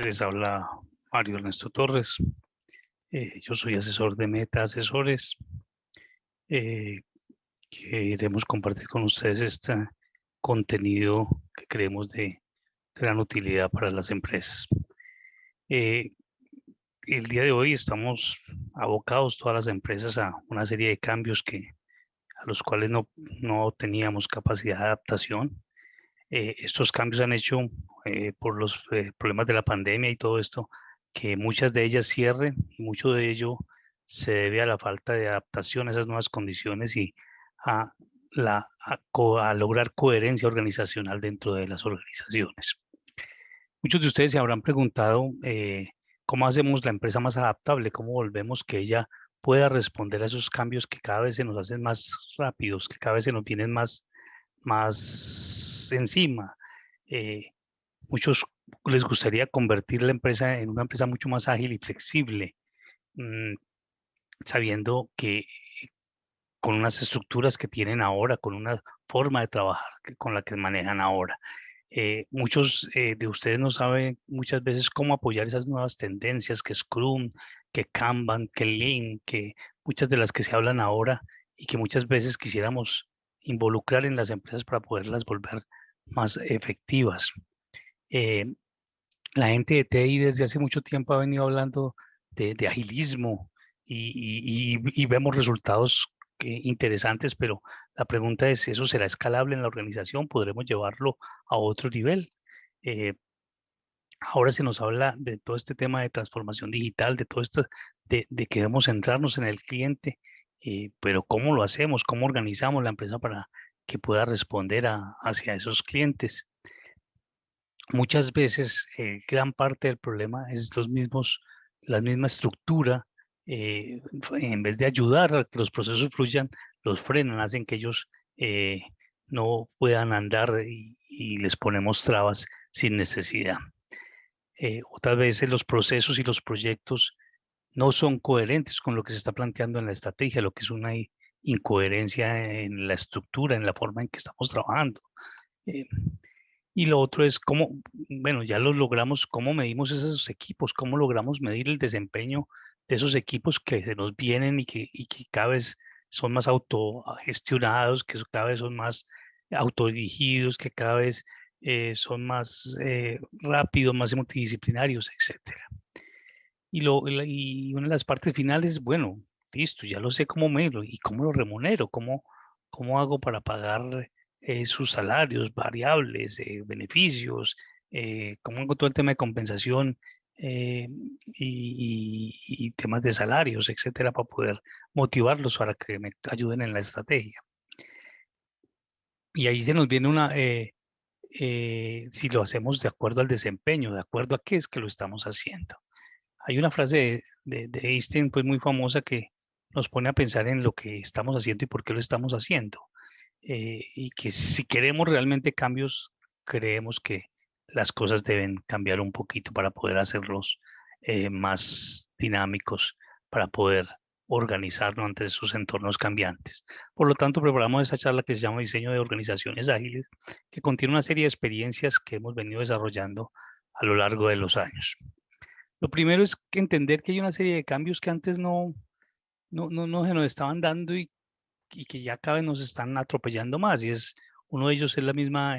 Les habla Mario Ernesto Torres. Yo soy asesor de Meta Asesores. Eh, Queremos compartir con ustedes este contenido que creemos de gran utilidad para las empresas. Eh, el día de hoy estamos abocados todas las empresas a una serie de cambios a los cuales no teníamos capacidad de adaptación. Estos cambios han hecho, por los problemas de la pandemia y todo esto, que muchas de ellas cierren, y mucho de ello se debe a la falta de adaptación a esas nuevas condiciones y a, a lograr coherencia organizacional dentro de las organizaciones. Muchos de ustedes se habrán preguntado cómo hacemos la empresa más adaptable, cómo volvemos que ella pueda responder a esos cambios que cada vez se nos hacen más rápidos, que cada vez se nos vienen más encima. Eh, Muchos les gustaría convertir la empresa en una empresa mucho más ágil y flexible, mm, sabiendo que con unas estructuras que tienen ahora, con una forma de trabajar con la que manejan ahora. Muchos de ustedes no saben muchas veces cómo apoyar esas nuevas tendencias que Scrum, que Kanban, que Lean, que muchas de las que se hablan ahora y que muchas veces quisiéramos involucrar en las empresas para poderlas volver más efectivas. Eh, la gente de TI desde hace mucho tiempo ha venido hablando de agilismo y vemos resultados interesantes, pero la pregunta es, ¿eso será escalable en la organización? ¿Podremos llevarlo a otro nivel? Eh, Ahora se nos habla de todo este tema de transformación digital, de todo esto, de que debemos centrarnos en el cliente, pero ¿cómo lo hacemos? ¿Cómo organizamos la empresa para que pueda responder hacia esos clientes? Muchas veces, gran parte del problema es la misma estructura. En vez de ayudar a que los procesos fluyan, los frenan, hacen que ellos eh, no puedan andar y les ponemos trabas sin necesidad. Otras veces los procesos y los proyectos no son coherentes con lo que se está planteando en la estrategia, lo que es una incoherencia en la estructura, en la forma en que estamos trabajando. Eh, y lo otro es cómo, bueno, ya lo logramos, cómo medimos esos equipos, cómo logramos medir el desempeño de esos equipos que se nos vienen y que cada vez son más autogestionados, que cada vez son más autodirigidos, que cada vez son más rápidos, más multidisciplinarios, etcétera. Y una de las partes finales, bueno, listo, ya lo sé cómo medirlo y cómo lo remunero, cómo hago para pagar sus salarios, variables, beneficios, cómo hago todo el tema de compensación y temas de salarios, etcétera, para poder motivarlos para que me ayuden en la estrategia. Y ahí se nos viene si lo hacemos de acuerdo al desempeño, de acuerdo a qué es que lo estamos haciendo. Hay una frase de Einstein pues muy famosa que nos pone a pensar en lo que estamos haciendo y por qué lo estamos haciendo. Y que si queremos realmente cambios, creemos que las cosas deben cambiar un poquito para poder hacerlos más dinámicos, para poder organizarnos ante esos entornos cambiantes. Por lo tanto, preparamos esta charla que se llama Diseño de Organizaciones Ágiles, que contiene una serie de experiencias que hemos venido desarrollando a lo largo de los años. Lo primero es que entender que hay una serie de cambios que antes no se nos estaban dando y que ya cada vez nos están atropellando más. Y uno de ellos es la misma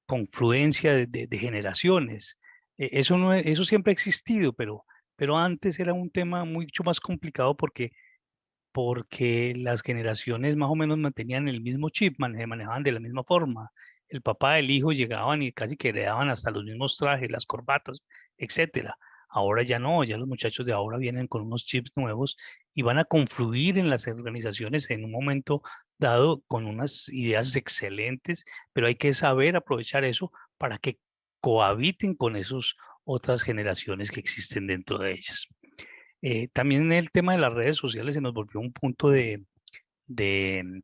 confluencia de generaciones. Eso, no, eso siempre ha existido, pero antes era un tema mucho más complicado porque las generaciones más o menos mantenían el mismo chip, se manejaban de la misma forma. El papá, el hijo llegaban y casi que heredaban hasta los mismos trajes, las corbatas, etcétera. Ahora ya no, ya los muchachos de ahora vienen con unos chips nuevos y van a confluir en las organizaciones en un momento dado con unas ideas excelentes, pero hay que saber aprovechar eso para que cohabiten con esas otras generaciones que existen dentro de ellas. También el tema de las redes sociales se nos volvió un punto de, de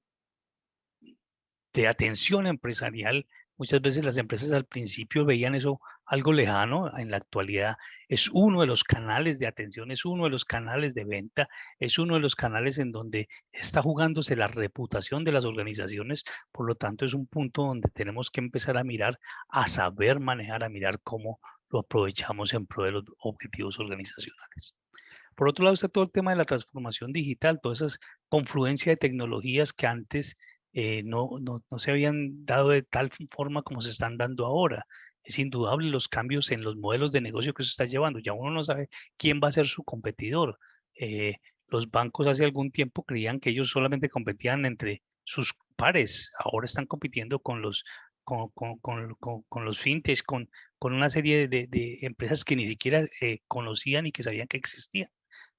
atención empresarial. Muchas veces las empresas al principio veían eso algo lejano, en la actualidad es uno de los canales de atención, es uno de los canales de venta, es uno de los canales en donde está jugándose la reputación de las organizaciones. Por lo tanto, es un punto donde tenemos que empezar a mirar, a saber manejar, a mirar cómo lo aprovechamos en pro de los objetivos organizacionales. Por otro lado está todo el tema de la transformación digital, todas esas confluencia de tecnologías que antes no se habían dado de tal forma como se están dando ahora. Es indudable los cambios en los modelos de negocio que se está llevando. Ya uno no sabe quién va a ser su competidor. Los bancos hace algún tiempo creían que ellos solamente competían entre sus pares. Ahora están compitiendo con los fintechs, con una serie de empresas que ni siquiera conocían y que sabían que existían.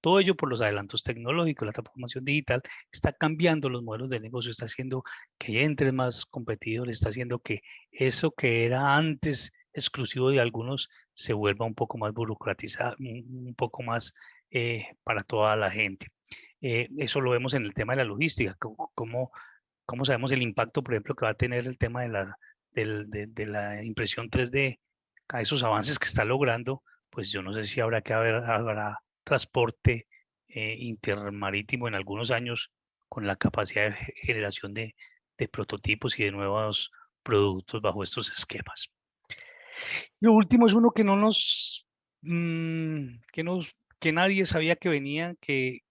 Todo ello por los adelantos tecnológicos, la transformación digital está cambiando los modelos de negocio, está haciendo que entren más competidores, está haciendo que eso que era antes exclusivo de algunos se vuelva un poco más burocratizado, un poco más para toda la gente. Eso lo vemos en el tema de la logística, cómo sabemos el impacto, por ejemplo, que va a tener el tema de la impresión 3D, a esos avances que está logrando, pues yo no sé si habrá transporte intermarítimo en algunos años con la capacidad de generación de prototipos y de nuevos productos bajo estos esquemas. Lo último es uno que que nadie sabía que venía,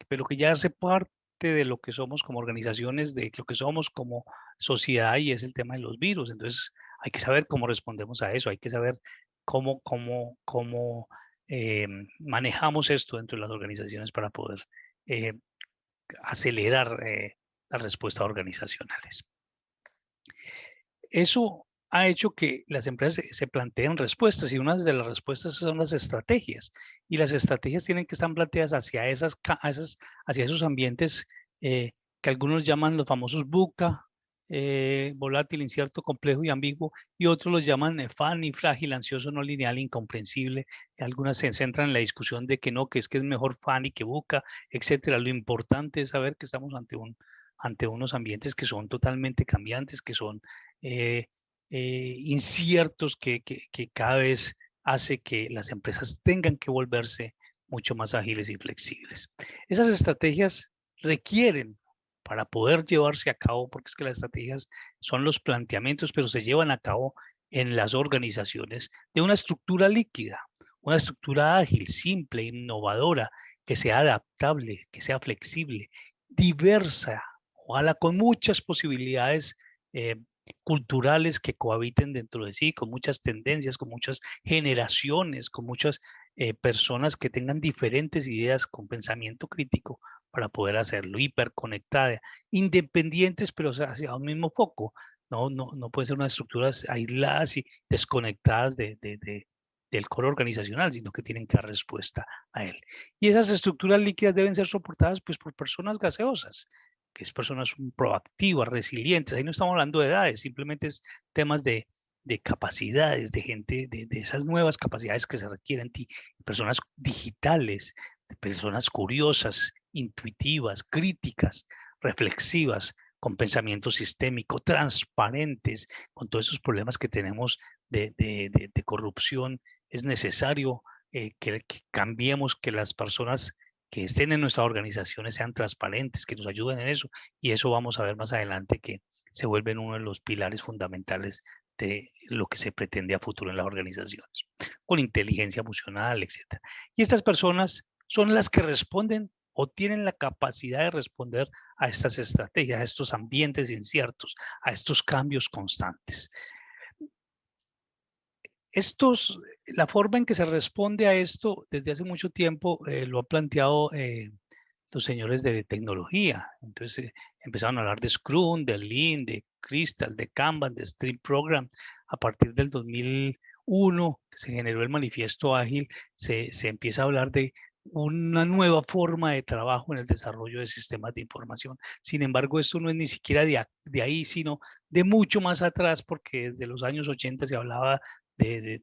pero que ya hace parte de lo que somos como organizaciones, de lo que somos como sociedad, y es el tema de los virus. Entonces, hay que saber cómo respondemos a eso, hay que saber cómo manejamos esto dentro de las organizaciones para poder eh, acelerar las respuestas organizacionales. Eso ha hecho que las empresas se planteen respuestas, y una de las respuestas son las estrategias, y las estrategias tienen que estar planteadas hacia hacia esos ambientes que algunos llaman los famosos VUCA, volátil, incierto, complejo y ambiguo, y otros los llaman funny, frágil, ansioso, no lineal, incomprensible. Algunas se centran en la discusión de que no, que es mejor funny que VUCA, etcétera. Lo importante es saber que estamos ante unos ambientes que son totalmente cambiantes, que son inciertos, que cada vez hace que las empresas tengan que volverse mucho más ágiles y flexibles. Esas estrategias requieren, para poder llevarse a cabo, porque es que las estrategias son los planteamientos, pero se llevan a cabo en las organizaciones, de una estructura líquida, una estructura ágil, simple, innovadora, que sea adaptable, que sea flexible, diversa, ojalá con muchas posibilidades culturales que cohabiten dentro de sí, con muchas tendencias, con muchas generaciones, con muchas personas que tengan diferentes ideas, con pensamiento crítico para poder hacerlo, hiperconectada, independientes pero hacia un mismo foco. No puede ser unas estructuras aisladas y desconectadas del core organizacional, sino que tienen que dar respuesta a él. Y esas estructuras líquidas deben ser soportadas pues, por personas gaseosas, que es personas proactivas, resilientes. Ahí no estamos hablando de edades, simplemente es temas de capacidades, de gente, de esas nuevas capacidades que se requieren, personas digitales, de personas curiosas, intuitivas, críticas, reflexivas, con pensamiento sistémico, transparentes, con todos esos problemas que tenemos de corrupción. Es necesario que cambiemos, que las personas que estén en nuestras organizaciones sean transparentes, que nos ayuden en eso, y eso vamos a ver más adelante que se vuelven uno de los pilares fundamentales de lo que se pretende a futuro en las organizaciones, con inteligencia emocional, etc. Y estas personas son las que responden o tienen la capacidad de responder a estas estrategias, a estos ambientes inciertos, a estos cambios constantes. La forma en que se responde a esto desde hace mucho tiempo lo han planteado los señores de tecnología. Entonces empezaron a hablar de Scrum, de Lean, de Crystal, de Kanban, de Stream Program. A partir del 2001, que se generó el manifiesto ágil, se empieza a hablar de una nueva forma de trabajo en el desarrollo de sistemas de información. Sin embargo, esto no es ni siquiera de ahí, sino de mucho más atrás, porque desde los años 80 se hablaba del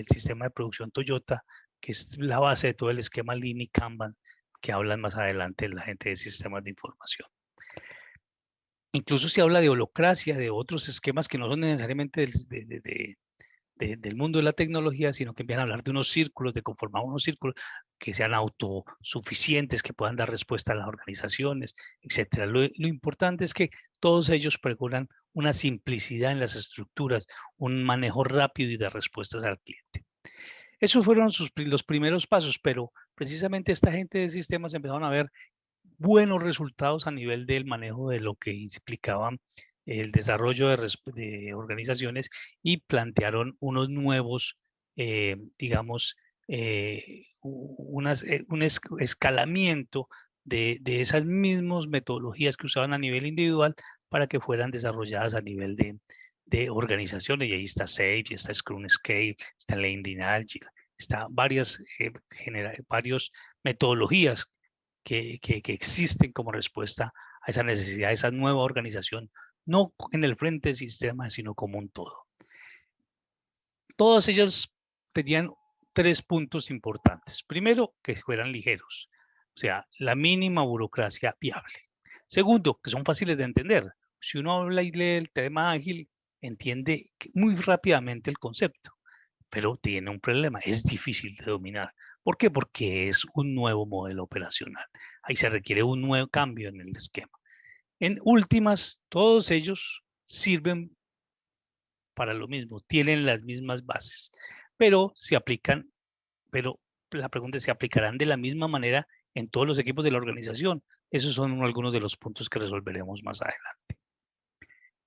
sistema de producción Toyota, que es la base de todo el esquema Lean y Kanban, que hablan más adelante la gente de sistemas de información. Incluso se habla de holacracia, de otros esquemas que no son necesariamente del mundo de la tecnología, sino que empiezan a hablar de unos círculos, de conformar unos círculos que sean autosuficientes, que puedan dar respuesta a las organizaciones, etc. Lo importante es que todos ellos pregonan una simplicidad en las estructuras, un manejo rápido y de respuestas al cliente. Esos fueron los primeros pasos, pero precisamente esta gente de sistemas empezaron a ver buenos resultados a nivel del manejo de lo que implicaba el desarrollo de organizaciones y plantearon unos nuevos, digamos, un escalamiento de esas mismas metodologías que usaban a nivel individual para que fueran desarrolladas a nivel de organizaciones. Y ahí está SAFe, y está Scrum Scale, está Lean Agile, está varios metodologías que existen como respuesta a esa necesidad, a esa nueva organización, no en el frente del sistema, sino como un todo. Todos ellos tenían 3 puntos importantes. Primero, que fueran ligeros, o sea, la mínima burocracia viable. Segundo, que son fáciles de entender. Si uno habla y lee el tema ágil, entiende muy rápidamente el concepto, pero tiene un problema, es difícil de dominar. ¿Por qué? Porque es un nuevo modelo operacional. Ahí se requiere un nuevo cambio en el esquema. En últimas, todos ellos sirven para lo mismo, tienen las mismas bases, pero se aplican, pero la pregunta es, ¿se aplicarán de la misma manera en todos los equipos de la organización? Esos son algunos de los puntos que resolveremos más adelante.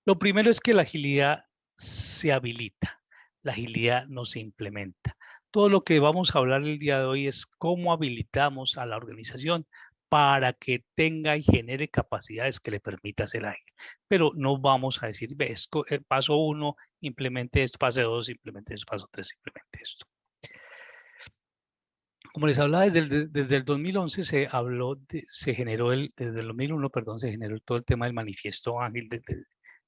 Lo primero es que la agilidad se habilita, la agilidad no se implementa. Todo lo que vamos a hablar el día de hoy es cómo habilitamos a la organización para que tenga y genere capacidades que le permita ser ágil. Pero no vamos a decir, ves, paso 1, implemente esto, paso 2, implemente esto, paso 3, implemente esto. Como les hablaba, desde el 2011 se generó desde el 2001, perdón, se generó todo el tema del manifiesto ágil,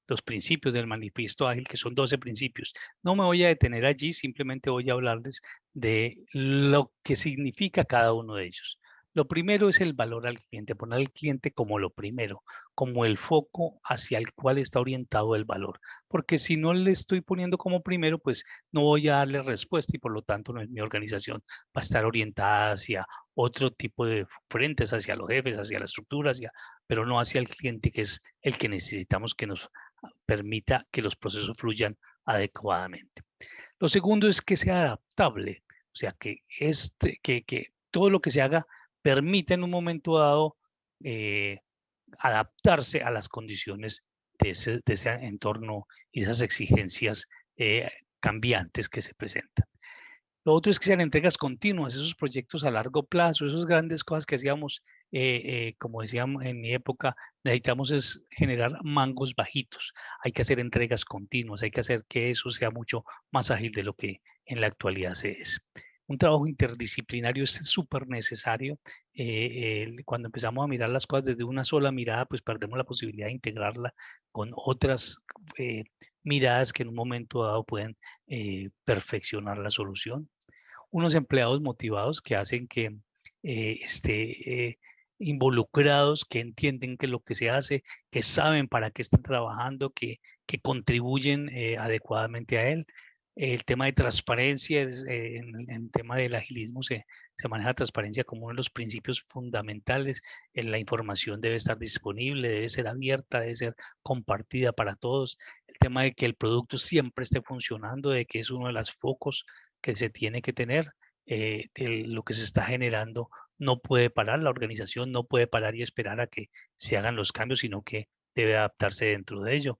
los principios del manifiesto ágil, que son 12 principios. No me voy a detener allí, simplemente voy a hablarles de lo que significa cada uno de ellos. Lo primero es el valor al cliente, poner al cliente como lo primero, como el foco hacia el cual está orientado el valor. Porque si no le estoy poniendo como primero, pues no voy a darle respuesta y por lo tanto mi organización va a estar orientada hacia otro tipo de frentes, hacia los jefes, hacia la estructura, pero no hacia el cliente, que es el que necesitamos que nos permita que los procesos fluyan adecuadamente. Lo segundo es que sea adaptable, o sea, que todo lo que se haga permita en un momento dado adaptarse a las condiciones de ese entorno y esas exigencias cambiantes que se presentan. Lo otro es que sean entregas continuas, esos proyectos a largo plazo, esas grandes cosas que hacíamos, como decíamos en mi época, necesitamos es generar mangos bajitos. Hay que hacer entregas continuas, hay que hacer que eso sea mucho más ágil de lo que en la actualidad se es. Un trabajo interdisciplinario es súper necesario. Cuando empezamos a mirar las cosas desde una sola mirada, pues perdemos la posibilidad de integrarla con otras miradas que en un momento dado pueden perfeccionar la solución. Unos empleados motivados que hacen que involucrados, que entienden que lo que se hace, que saben para qué están trabajando, que contribuyen adecuadamente a él. El tema de transparencia, en el tema del agilismo se maneja transparencia como uno de los principios fundamentales. La información debe estar disponible, debe ser abierta, debe ser compartida para todos. El tema de que el producto siempre esté funcionando, de que es uno de los focos que se tiene que tener, lo que se está generando no puede parar, la organización no puede parar y esperar a que se hagan los cambios, sino que debe adaptarse dentro de ello.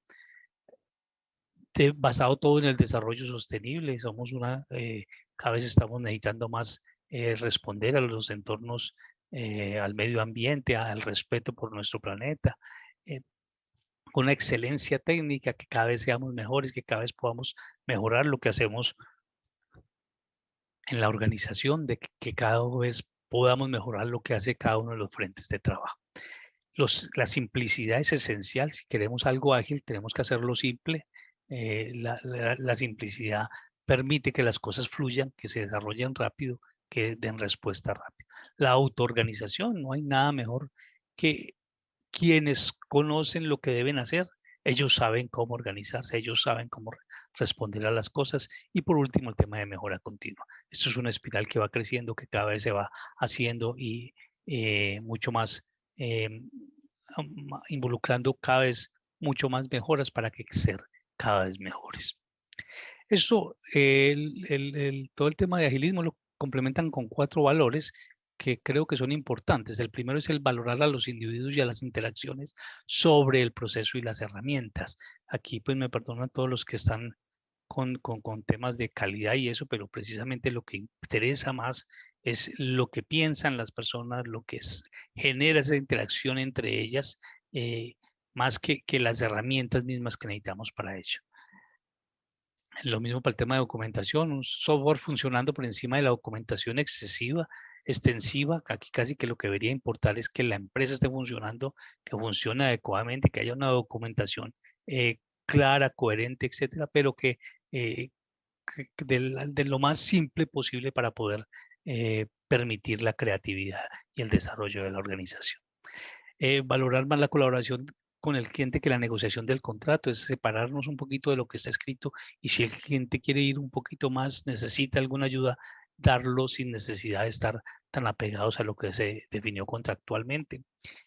Basado todo en el desarrollo sostenible, cada vez estamos necesitando más responder a los entornos, al medio ambiente, al respeto por nuestro planeta, con una excelencia técnica, que cada vez seamos mejores, que cada vez podamos mejorar lo que hacemos en la organización, de que cada vez podamos mejorar lo que hace cada uno de los frentes de trabajo. La simplicidad es esencial. Si queremos algo ágil, tenemos que hacerlo simple. La simplicidad permite que las cosas fluyan, que se desarrollen rápido, que den respuesta rápido. La autoorganización, no hay nada mejor que quienes conocen lo que deben hacer. Ellos saben cómo organizarse, ellos saben cómo responder a las cosas. Y por último, el tema de mejora continua. Esto es una espiral que va creciendo, que cada vez se va haciendo y mucho más eh, involucrando cada vez mucho más mejoras para que ser cada vez mejores. Eso, todo el tema de agilismo lo complementan con 4 valores que creo que son importantes. El primero es el valorar a los individuos y a las interacciones sobre el proceso y las herramientas. Aquí pues me perdonan todos los que están con temas de calidad y eso, pero precisamente lo que interesa más es lo que piensan las personas, lo que genera esa interacción entre ellas, más que las herramientas mismas que necesitamos para ello. Lo mismo para el tema de documentación, un software funcionando por encima de la documentación excesiva, extensiva. Aquí casi que lo que debería importar es que la empresa esté funcionando, que funcione adecuadamente, que haya una documentación clara, coherente, etcétera, pero eh, de lo más simple posible para poder permitir la creatividad y el desarrollo de la organización. Valorar más la colaboración con el cliente que la negociación del contrato, es separarnos un poquito de lo que está escrito y si el cliente quiere ir un poquito más, necesita alguna ayuda, darlo sin necesidad de estar tan apegados a lo que se definió contractualmente.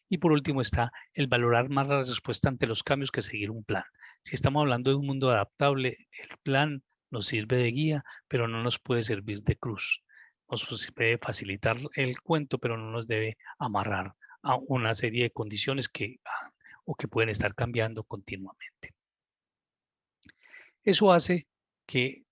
Y por último está el valorar más la respuesta ante los cambios que seguir un plan. Si estamos hablando de un mundo adaptable, el plan nos sirve de guía, pero no nos puede servir de cruz. Nos puede facilitar el cuento, pero no nos debe amarrar a una serie de condiciones o que pueden estar cambiando continuamente. Eso hace que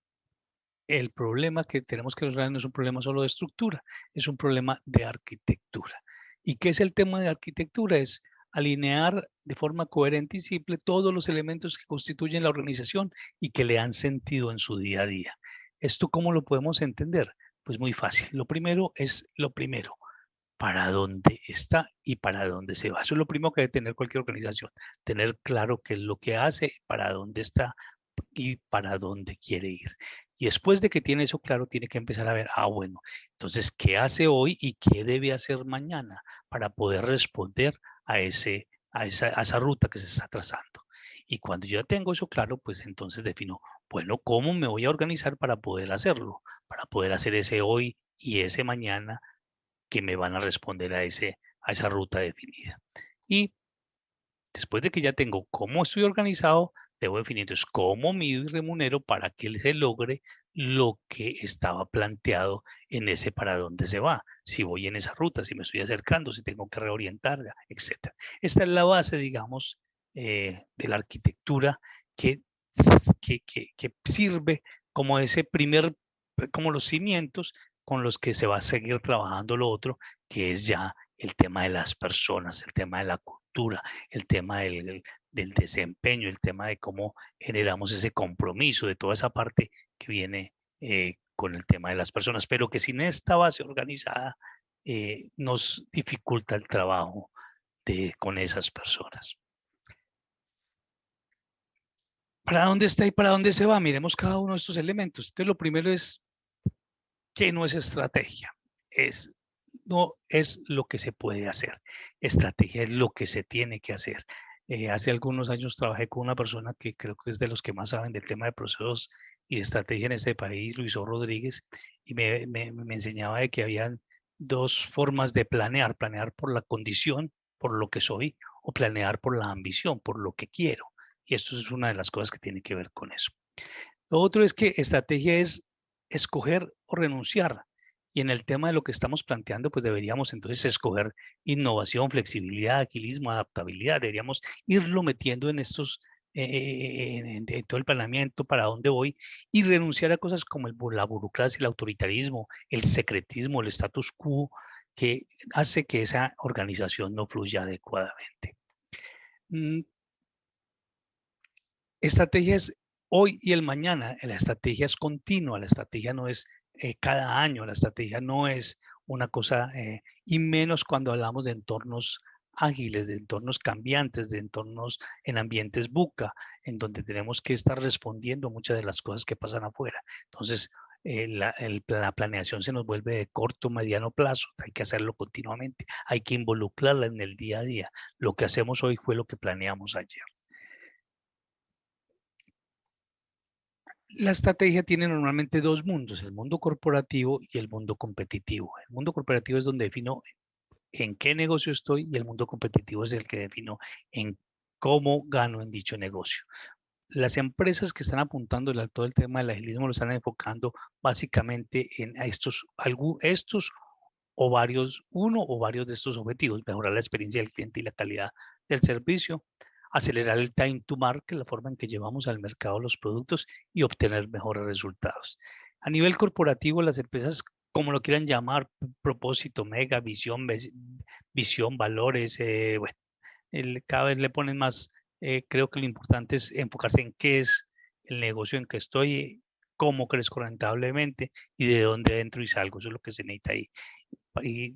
el problema que tenemos que resolver no es un problema solo de estructura, es un problema de arquitectura. ¿Y qué es el tema de arquitectura? Es alinear de forma coherente y simple todos los elementos que constituyen la organización y que le dan sentido en su día a día. ¿Esto cómo lo podemos entender? Pues muy fácil. Lo primero es lo primero, para dónde está y para dónde se va. Eso es lo primero que debe tener cualquier organización, tener claro qué es lo que hace, para dónde está y para dónde quiere ir. Y después de que tiene eso claro, tiene que empezar a ver, bueno, entonces, ¿qué hace hoy y qué debe hacer mañana para poder responder a esa ruta que se está trazando? Y cuando yo tengo eso claro, pues entonces defino, bueno, ¿cómo me voy a organizar para poder hacerlo? Para poder hacer ese hoy y ese mañana que me van a responder a esa ruta definida. Y después de que ya tengo cómo estoy organizado, debo definir entonces cómo mido y remunero para que se logre lo que estaba planteado en ese para dónde se va. Si voy en esa ruta, si me estoy acercando, si tengo que reorientarla, etc. Esta es la base, digamos, de la arquitectura que, que sirve como ese primer, como los cimientos con los que se va a seguir trabajando lo otro, que es ya el tema de las personas, el tema de la cultura, el tema del desempeño, el tema de cómo generamos ese compromiso, de toda esa parte que viene con el tema de las personas, pero que sin esta base organizada nos dificulta el trabajo con esas personas. ¿Para dónde está y para dónde se va? Miremos cada uno de estos elementos. Entonces, lo primero es que no es estrategia, no es lo que se puede hacer. Estrategia es lo que se tiene que hacer. Hace algunos años trabajé con una persona que creo que es de los que más saben del tema de procesos y de estrategia en este país, Luis Rodríguez, y me enseñaba de que habían dos formas de planear: planear por la condición, por lo que soy, o planear por la ambición, por lo que quiero. Y esto es una de las cosas que tiene que ver con eso. Lo otro es que estrategia es escoger o renunciar. Y en el tema de lo que estamos planteando, pues deberíamos entonces escoger innovación, flexibilidad, agilismo, adaptabilidad. Deberíamos irlo metiendo en estos, en todo el planeamiento, para dónde voy, y renunciar a cosas como la burocracia, el autoritarismo, el secretismo, el status quo, que hace que esa organización no fluya adecuadamente. Estrategia es hoy y el mañana. La estrategia es continua, la estrategia no es cada año, la estrategia no es una cosa, y menos cuando hablamos de entornos ágiles, de entornos cambiantes, de entornos en ambientes buca, en donde tenemos que estar respondiendo a muchas de las cosas que pasan afuera. Entonces, la planeación se nos vuelve de corto, mediano plazo, hay que hacerlo continuamente, hay que involucrarla en el día a día. Lo que hacemos hoy fue lo que planeamos ayer. La estrategia tiene normalmente dos mundos: el mundo corporativo y el mundo competitivo. El mundo corporativo es donde defino en qué negocio estoy, y el mundo competitivo es el que defino en cómo gano en dicho negocio. las empresas que están apuntando a todo el tema del agilismo lo están enfocando básicamente en estos o varios, uno o varios de estos objetivos: mejorar la experiencia del cliente y la calidad del servicio, acelerar el time to market, la forma en que llevamos al mercado los productos, y obtener mejores resultados. A nivel corporativo, las empresas, como lo quieran llamar, propósito, mega, visión, valores, bueno, cada vez le ponen más. Creo que lo importante es enfocarse en qué es el negocio en que estoy, cómo crezco rentablemente y de dónde entro y salgo. Eso es lo que se necesita ahí, y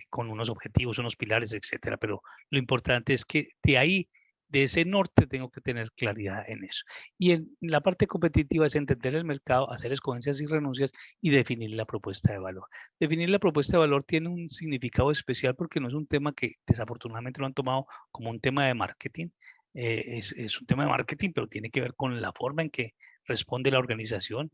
con unos objetivos, unos pilares, etcétera. Pero lo importante es que de ahí, de ese norte, tengo que tener claridad en eso. Y en la parte competitiva es entender el mercado, hacer escogencias y renuncias y definir la propuesta de valor. Definir la propuesta de valor tiene un significado especial porque no es un tema que desafortunadamente lo han tomado como un tema de marketing. Es un tema de marketing, pero tiene que ver con la forma en que responde la organización,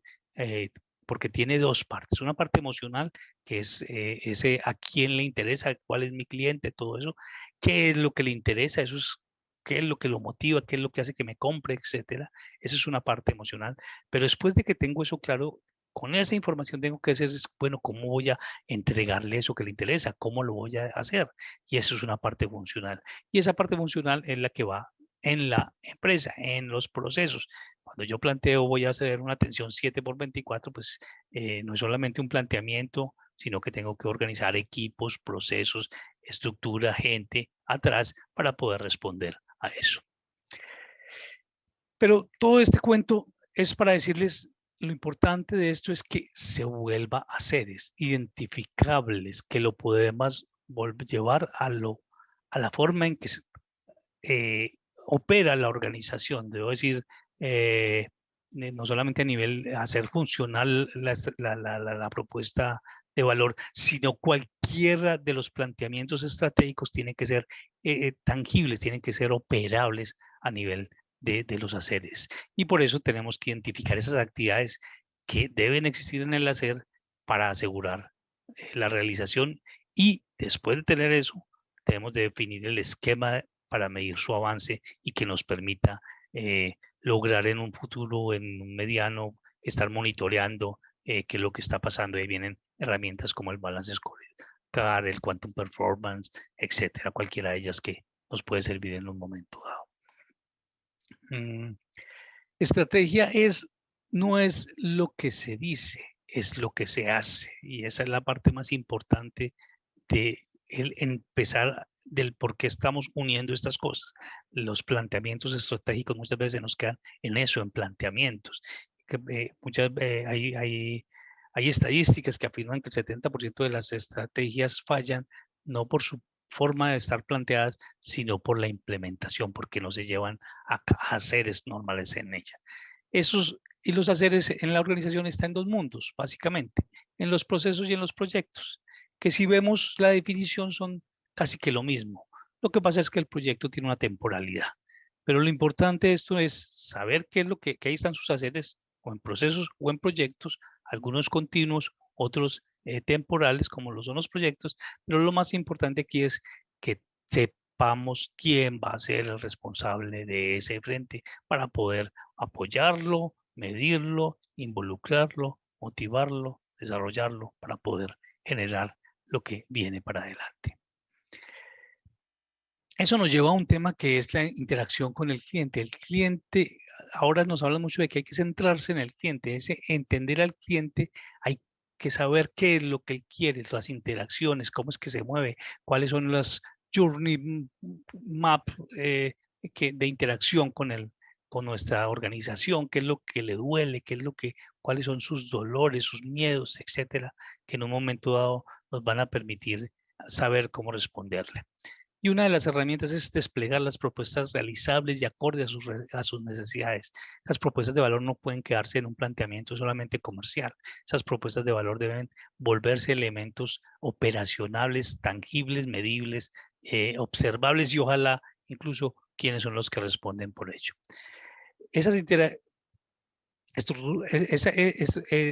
porque tiene dos partes. Una parte emocional, que es ese a quién le interesa, cuál es mi cliente, todo eso, qué es lo que le interesa, eso es qué es lo que lo motiva, qué es lo que hace que me compre, etcétera. Esa es una parte emocional. Pero después de que tengo eso claro, con esa información tengo que hacer, bueno, ¿cómo voy a entregarle eso que le interesa? ¿Cómo lo voy a hacer? Y eso es una parte funcional. Y esa parte funcional es la que va en la empresa, en los procesos. Cuando yo planteo voy a hacer una atención 7x24, pues no es solamente un planteamiento, sino que tengo que organizar equipos, procesos, estructura, gente atrás para poder responder a eso. Pero todo este cuento es para decirles, lo importante de esto es que se vuelva a seres identificables, que lo podemos llevar a la forma en que opera la organización. Debo decir, no solamente a nivel hacer funcional la propuesta de valor, sino cualquiera de los planteamientos estratégicos tiene que ser tangibles, tienen que ser operables a nivel de los haceres. Y por eso tenemos que identificar esas actividades que deben existir en el hacer para asegurar la realización, y después de tener eso, tenemos de definir el esquema para medir su avance y que nos permita lograr en un futuro, en un mediano, estar monitoreando qué es lo que está pasando. Ahí vienen herramientas como el Balance Scorecard, el Quantum Performance, etcétera, cualquiera de ellas que nos puede servir en un momento dado. Estrategia no es lo que se dice, es lo que se hace, y esa es la parte más importante de el empezar, del por qué estamos uniendo estas cosas. Los planteamientos estratégicos muchas veces nos quedan en eso, en planteamientos. Hay estadísticas que afirman que el 70% de las estrategias fallan no por su forma de estar planteadas, sino por la implementación, porque no se llevan a haceres normales en ella. Y los haceres en la organización están en dos mundos, básicamente, en los procesos y en los proyectos, que si vemos la definición son casi que lo mismo. Lo que pasa es que el proyecto tiene una temporalidad, pero lo importante de esto es saber qué es lo que ahí están sus haceres, o en procesos o en proyectos, algunos continuos, otros temporales, como lo son los proyectos, pero lo más importante aquí es que sepamos quién va a ser el responsable de ese frente para poder apoyarlo, medirlo, involucrarlo, motivarlo, desarrollarlo para poder generar lo que viene para adelante. Eso nos lleva a un tema que es la interacción con el cliente. El cliente, ahora nos habla mucho de que hay que centrarse en el cliente, ese entender al cliente, hay que saber qué es lo que él quiere, las interacciones, cómo es que se mueve, cuáles son las journey map de interacción con nuestra organización, qué es lo que le duele, cuáles son sus dolores, sus miedos, etcétera, que en un momento dado nos van a permitir saber cómo responderle. Y una de las herramientas es desplegar las propuestas realizables y acorde a sus necesidades. Las propuestas de valor no pueden quedarse en un planteamiento solamente comercial. Esas propuestas de valor deben volverse elementos operacionales, tangibles, medibles, observables, y ojalá incluso quiénes son los que responden por ello.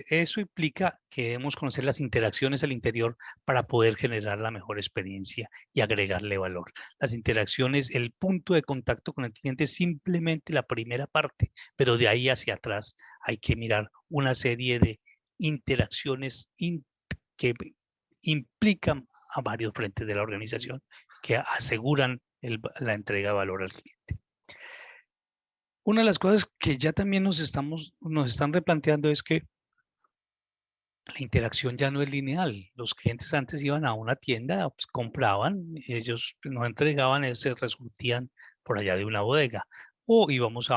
Eso implica que debemos conocer las interacciones al interior para poder generar la mejor experiencia y agregarle valor. Las interacciones, el punto de contacto con el cliente es simplemente la primera parte, pero de ahí hacia atrás hay que mirar una serie de interacciones que implican a varios frentes de la organización que aseguran la entrega de valor al cliente. Una de las cosas que ya también nos están replanteando es que la interacción ya no es lineal. Los clientes antes iban a una tienda, pues, compraban, ellos nos entregaban, se resurtían por allá de una bodega. O íbamos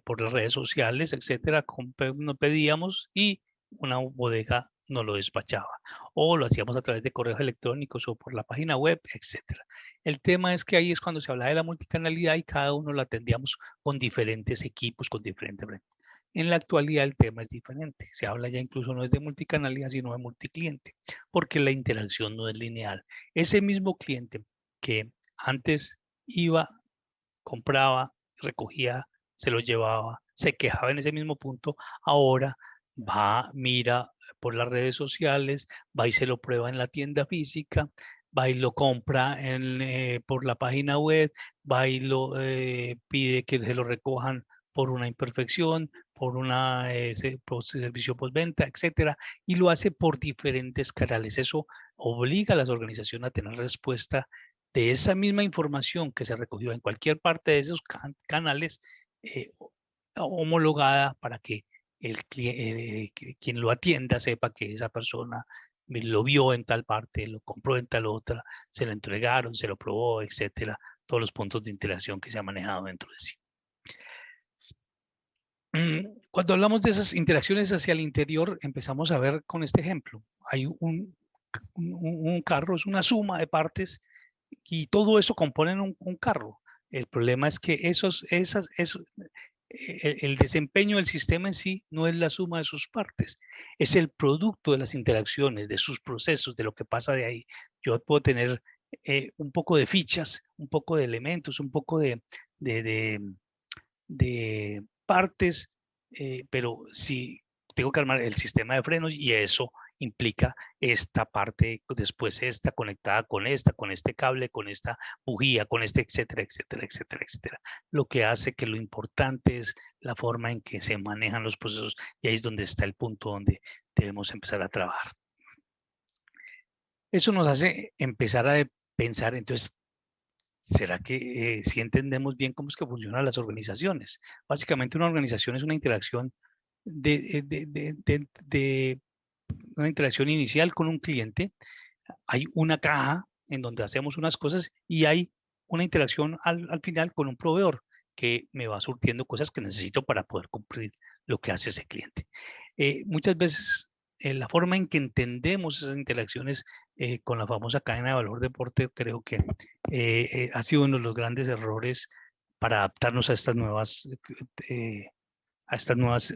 por las redes sociales, etcétera, nos pedíamos y una bodega nos lo despachaba. O lo hacíamos a través de correos electrónicos o por la página web, etcétera. El tema es que ahí es cuando se habla de la multicanalidad y cada uno lo atendíamos con diferentes equipos, con diferentes frentes. En la actualidad el tema es diferente. Se habla ya incluso no es de multicanalidad, sino de multicliente, porque la interacción no es lineal. Ese mismo cliente que antes iba, compraba, recogía, se lo llevaba, se quejaba en ese mismo punto, ahora va, mira por las redes sociales, va y se lo prueba en la tienda física, va y lo compra por la página web, va y lo pide que se lo recojan por una imperfección, por servicio postventa, etcétera, y lo hace por diferentes canales. Eso obliga a las organizaciones a tener respuesta de esa misma información que se recogió en cualquier parte de esos canales, eh, homologada para que quien lo atienda sepa que esa persona lo vio en tal parte, lo compró en tal otra, se lo entregaron, se lo probó, etcétera, todos los puntos de interacción que se ha manejado dentro de sí. Cuando hablamos de esas interacciones hacia el interior, empezamos a ver con este ejemplo. Hay un carro, es una suma de partes y todo eso componen un carro. El problema es que el desempeño del sistema en sí no es la suma de sus partes, es el producto de las interacciones, de sus procesos, de lo que pasa de ahí. Yo puedo tener un poco de fichas, un poco de elementos, un poco de, de partes, pero si tengo que armar el sistema de frenos y eso implica esta parte, después esta conectada con este cable, con esta bujía, con este, etcétera, etcétera, etcétera, etcétera. Lo que hace que lo importante es la forma en que se manejan los procesos y ahí es donde está el punto donde debemos empezar a trabajar. Eso nos hace empezar a pensar, entonces, ¿será que si entendemos bien cómo es que funcionan las organizaciones? Básicamente una organización es una interacción de una interacción inicial con un cliente. Hay una caja en donde hacemos unas cosas y hay una interacción al final con un proveedor que me va surtiendo cosas que necesito para poder cumplir lo que hace ese cliente. Muchas veces la forma en que entendemos esas interacciones con la famosa cadena de valor de Porter creo que ha sido uno de los grandes errores para adaptarnos a estas nuevas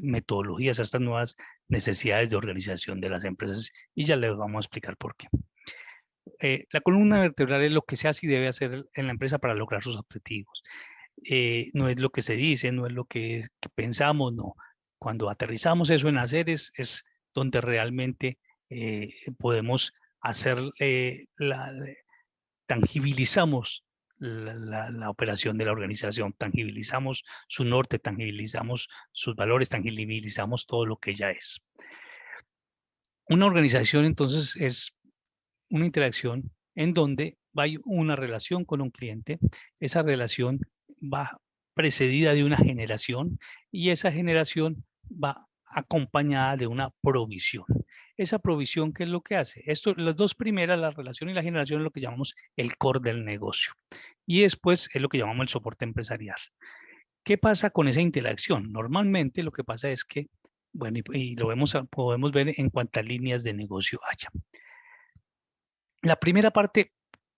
metodologías, a estas nuevas necesidades de organización de las empresas y ya les vamos a explicar por qué. La columna vertebral es lo que se hace y debe hacer en la empresa para lograr sus objetivos. No es lo que se dice, no es lo que pensamos, no. Cuando aterrizamos eso en hacer es donde realmente podemos hacer, tangibilizamos la operación de la organización, tangibilizamos su norte, tangibilizamos sus valores, tangibilizamos todo lo que ella es. Una organización entonces es una interacción en donde hay una relación con un cliente, esa relación va precedida de una generación y esa generación va acompañada de una provisión. Esa provisión, ¿qué es lo que hace? Esto, las dos primeras, la relación y la generación, es lo que llamamos el core del negocio. Y después es lo que llamamos el soporte empresarial. ¿Qué pasa con esa interacción? Normalmente lo que pasa es que, bueno, y lo podemos ver en cuántas líneas de negocio haya. La primera parte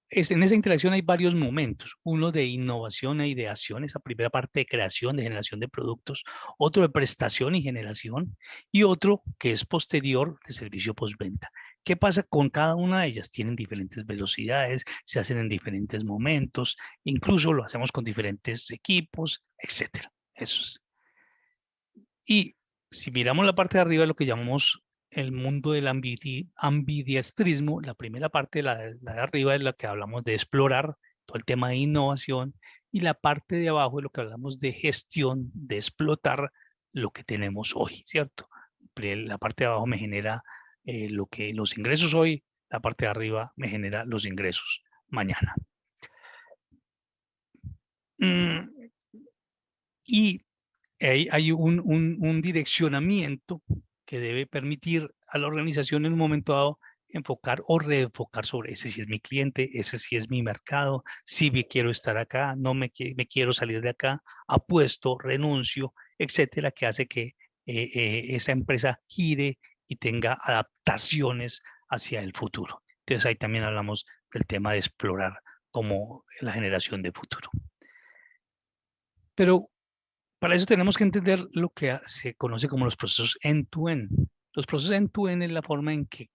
en esa interacción hay varios momentos. Uno de innovación e ideación, esa primera parte de creación, de generación de productos. Otro de prestación y generación. Y otro que es posterior de servicio postventa. ¿Qué pasa con cada una de ellas? Tienen diferentes velocidades, se hacen en diferentes momentos, incluso lo hacemos con diferentes equipos, etcétera. Eso es. Y si miramos la parte de arriba, lo que llamamos el mundo del ambidiestrismo, la primera parte, la de arriba, es la que hablamos de explorar, todo el tema de innovación, y la parte de abajo es lo que hablamos de gestión, de explotar lo que tenemos hoy, ¿cierto? La parte de abajo me genera los ingresos hoy, la parte de arriba me genera los ingresos mañana. Y hay un direccionamiento que debe permitir a la organización en un momento dado enfocar o reenfocar sobre ese si es mi cliente, ese si es mi mercado, si quiero estar acá, no me quiero salir de acá, apuesto, renuncio, etcétera, que hace que esa empresa gire y tenga adaptaciones hacia el futuro. Entonces ahí también hablamos del tema de explorar como la generación de futuro. Pero para eso tenemos que entender lo que se conoce como los procesos end-to-end. Los procesos end-to-end es la forma en que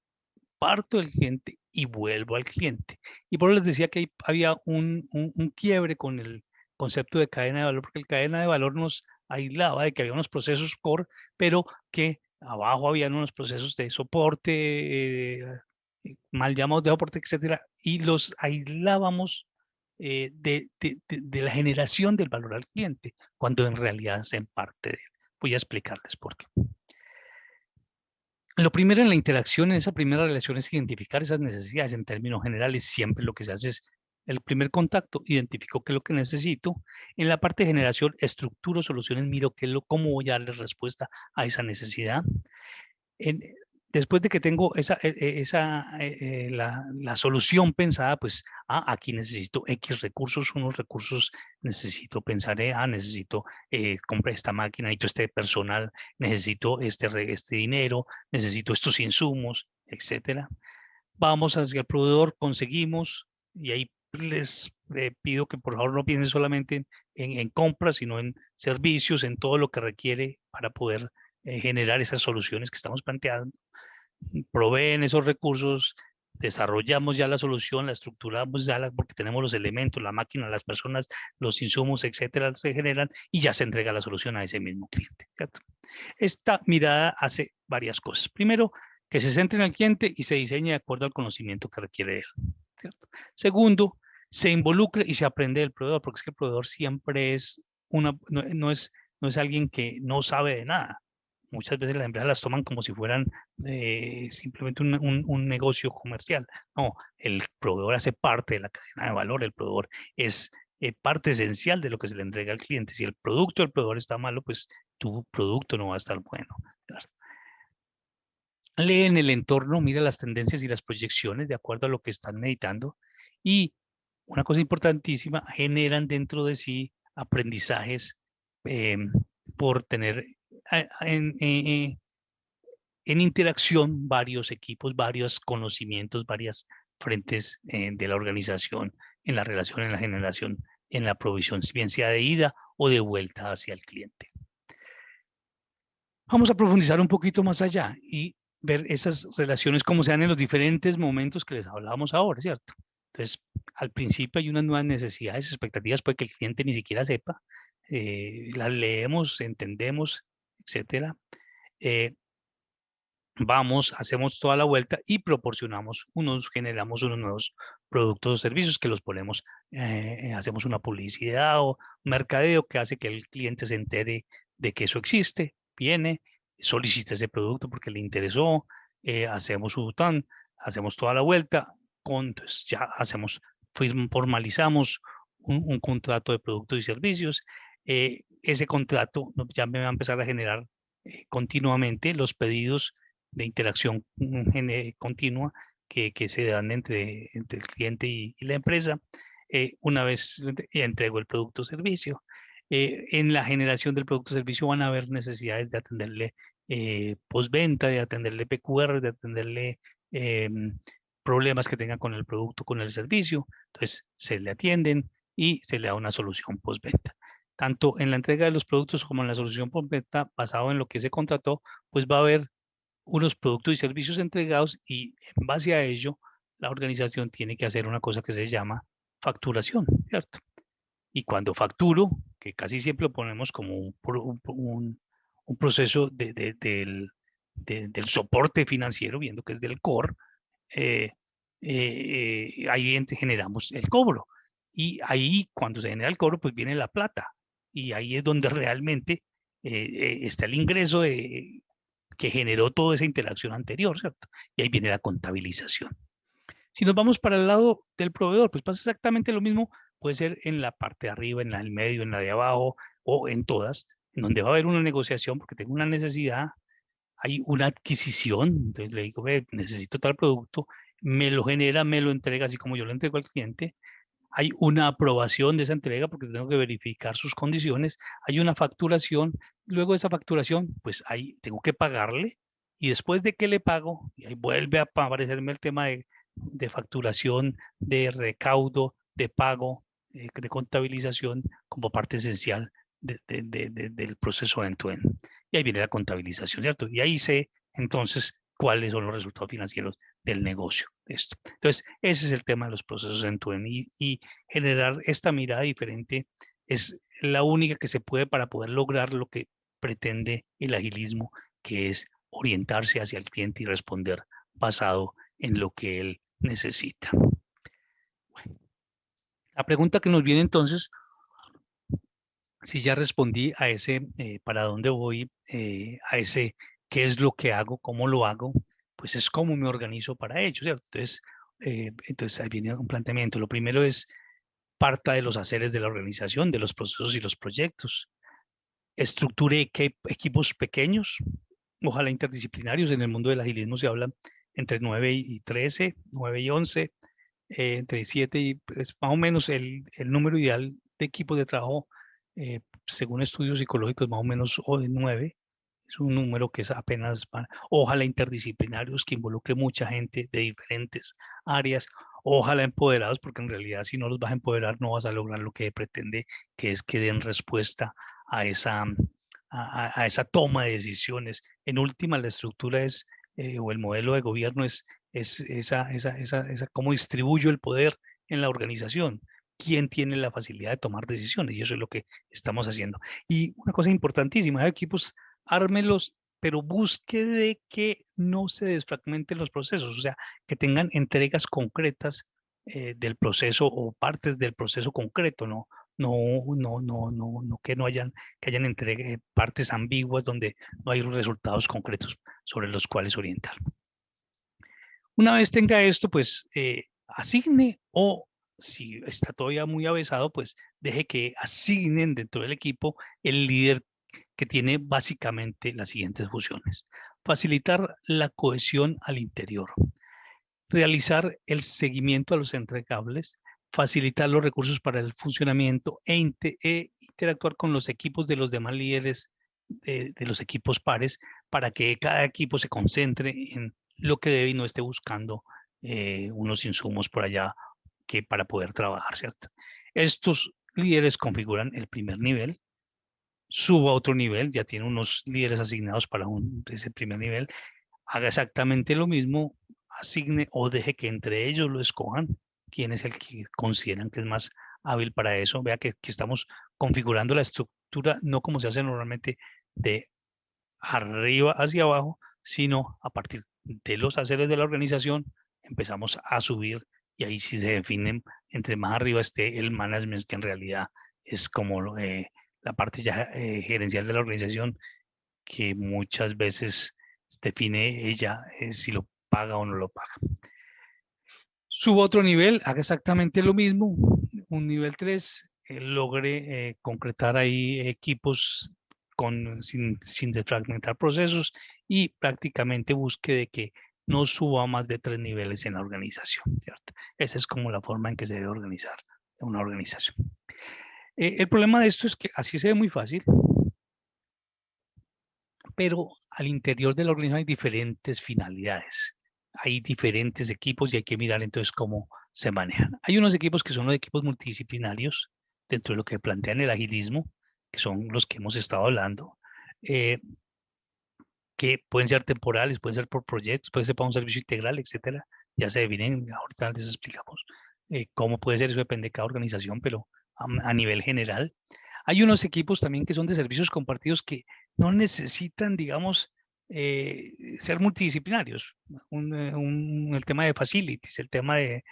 parto del cliente y vuelvo al cliente. Y por eso les decía que había un quiebre con el concepto de cadena de valor, porque el cadena de valor nos aislaba de que había unos procesos core, pero que abajo habían unos procesos de soporte, mal llamados de soporte, etcétera, y los aislábamos de la generación del valor al cliente, cuando en realidad hacen parte de él. Voy a explicarles por qué. Lo primero en la interacción, en esa primera relación, es identificar esas necesidades en términos generales. Siempre lo que se hace es el primer contacto, identifico qué es lo que necesito. En la parte de generación, estructuro soluciones, miro cómo voy a darle respuesta a esa necesidad. Después de que tengo la solución pensada, pues aquí necesito X recursos, unos recursos necesito pensar, necesito comprar esta máquina, necesito este personal, necesito este dinero, necesito estos insumos, etcétera. Vamos hacia el proveedor, conseguimos, y ahí les pido que por favor no piensen solamente en compras, sino en servicios, en todo lo que requiere para poder generar esas soluciones que estamos planteando. Proveen esos recursos, desarrollamos ya la solución, la estructuramos ya porque tenemos los elementos, la máquina, las personas, los insumos, etcétera, se generan y ya se entrega la solución a ese mismo cliente, ¿cierto? Esta mirada hace varias cosas. Primero, que se centre en el cliente y se diseñe de acuerdo al conocimiento que requiere de él, ¿cierto? Segundo, se involucre y se aprende del proveedor, porque es que el proveedor siempre es no es alguien que no sabe de nada. Muchas veces las empresas las toman como si fueran simplemente un negocio comercial. No, el proveedor hace parte de la cadena de valor, el proveedor es parte esencial de lo que se le entrega al cliente. Si el producto del proveedor está malo, pues tu producto no va a estar bueno. Lee en el entorno, mira las tendencias y las proyecciones de acuerdo a lo que están meditando y una cosa importantísima, generan dentro de sí aprendizajes por tener en interacción varios equipos, varios conocimientos, varias frentes de la organización en la relación, en la generación, en la provisión, bien sea de ida o de vuelta hacia el cliente. Vamos a profundizar un poquito más allá y ver esas relaciones como se dan en los diferentes momentos que les hablábamos ahora, ¿cierto? Entonces, al principio hay unas nuevas necesidades, expectativas, puede que el cliente ni siquiera sepa, las leemos, entendemos, etcétera. Vamos, hacemos toda la vuelta y generamos unos nuevos productos o servicios que los ponemos, hacemos una publicidad o mercadeo que hace que el cliente se entere de que eso existe, viene, solicita ese producto porque le interesó, hacemos hacemos toda la vuelta, entonces ya formalizamos un contrato de productos y servicios. Ese contrato ya me va a empezar a generar continuamente los pedidos de interacción continua que se dan entre el cliente y la empresa. Una vez entrego el producto o servicio, en la generación del producto o servicio van a haber necesidades de atenderle postventa, de atenderle PQR, de atenderle problemas que tenga con el producto, con el servicio. Entonces, se le atienden y se le da una solución postventa. Tanto en la entrega de los productos como en la solución postventa, basado en lo que se contrató, pues va a haber unos productos y servicios entregados y en base a ello la organización tiene que hacer una cosa que se llama facturación, ¿cierto? Y cuando facturo, que casi siempre lo ponemos como un un proceso del soporte financiero, viendo que es del core, ahí generamos el cobro. Y ahí, cuando se genera el cobro, pues viene la plata. Y ahí es donde realmente está el ingreso que generó toda esa interacción anterior, ¿cierto? Y ahí viene la contabilización. Si nos vamos para el lado del proveedor, pues pasa exactamente lo mismo. Puede ser en la parte de arriba, en la del medio, en la de abajo o en todas, en donde va a haber una negociación porque tengo una necesidad, hay una adquisición, entonces le digo, ve, necesito tal producto, me lo genera, me lo entrega, así como yo lo entrego al cliente. Hay una aprobación de esa entrega porque tengo que verificar sus condiciones, hay una facturación, luego de esa facturación, pues ahí tengo que pagarle y después de que le pago, y ahí vuelve a aparecerme el tema de facturación, de recaudo, de pago, de contabilización como parte esencial del proceso end-to-end. Y ahí viene la contabilización, ¿cierto? Y ahí sé entonces cuáles son los resultados financieros del negocio. Esto. Entonces, ese es el tema de los procesos end-to-end y generar esta mirada diferente es la única que se puede para poder lograr lo que pretende el agilismo, que es orientarse hacia el cliente y responder basado en lo que él necesita. Bueno, la pregunta que nos viene entonces, si ya respondí a ese para dónde voy, a ese qué es lo que hago, cómo lo hago, pues es cómo me organizo para ello, ¿cierto? Entonces ahí viene un planteamiento. Lo primero es parta de los haceres de la organización, de los procesos y los proyectos. Estructure equipos pequeños, ojalá interdisciplinarios. En el mundo del agilismo se habla entre 9 y 13, 9 y 11, entre 7 y pues, más o menos el número ideal de equipos de trabajo, según estudios psicológicos, más o menos o de 9. Es un número que es apenas, ojalá interdisciplinarios, que involucre mucha gente de diferentes áreas, ojalá empoderados, porque en realidad si no los vas a empoderar no vas a lograr lo que pretende, que es que den respuesta a a esa toma de decisiones. En última, la estructura es, o el modelo de gobierno es cómo distribuyo el poder en la organización, quién tiene la facilidad de tomar decisiones, y eso es lo que estamos haciendo. Y una cosa importantísima, hay equipos, ármelos, pero busque de que no se desfragmenten los procesos, o sea, que tengan entregas concretas del proceso o partes del proceso concreto, ¿no? Que no hayan, que hayan partes ambiguas donde no hay resultados concretos sobre los cuales orientar. Una vez tenga esto, pues asigne o si está todavía muy avesado, pues deje que asignen dentro del equipo el líder que tiene básicamente las siguientes funciones. Facilitar la cohesión al interior, realizar el seguimiento a los entregables, facilitar los recursos para el funcionamiento e interactuar con los equipos de los demás líderes de los equipos pares para que cada equipo se concentre en lo que debe y no esté buscando unos insumos por allá que para poder trabajar, ¿cierto? Estos líderes configuran el primer nivel, suba a otro nivel, ya tiene unos líderes asignados para ese primer nivel, haga exactamente lo mismo, asigne o deje que entre ellos lo escojan, quién es el que consideran que es más hábil para eso. Vea que aquí estamos configurando la estructura no como se hace normalmente de arriba hacia abajo, sino a partir de los haceres de la organización empezamos a subir y ahí sí se definen, entre más arriba esté el management, que en realidad es como la parte ya gerencial de la organización, que muchas veces define ella si lo paga o no lo paga. Subo a otro nivel, haga exactamente lo mismo, un nivel 3, logre concretar ahí equipos sin desfragmentar procesos y prácticamente busque de que no suba más de 3 niveles en la organización, ¿cierto? Esa es como la forma en que se debe organizar una organización. El problema de esto es que así se ve muy fácil, pero al interior de la organización hay diferentes finalidades, hay diferentes equipos y hay que mirar entonces cómo se manejan. Hay unos equipos que son los equipos multidisciplinarios dentro de lo que plantean el agilismo, que son los que hemos estado hablando, eh, que pueden ser temporales, pueden ser por proyectos, puede ser para un servicio integral, etcétera. Ya se definen, ahorita les explicamos cómo puede ser, eso depende de cada organización, pero a nivel general. Hay unos equipos también que son de servicios compartidos que no necesitan, digamos, ser multidisciplinarios. El tema de facilities, el tema de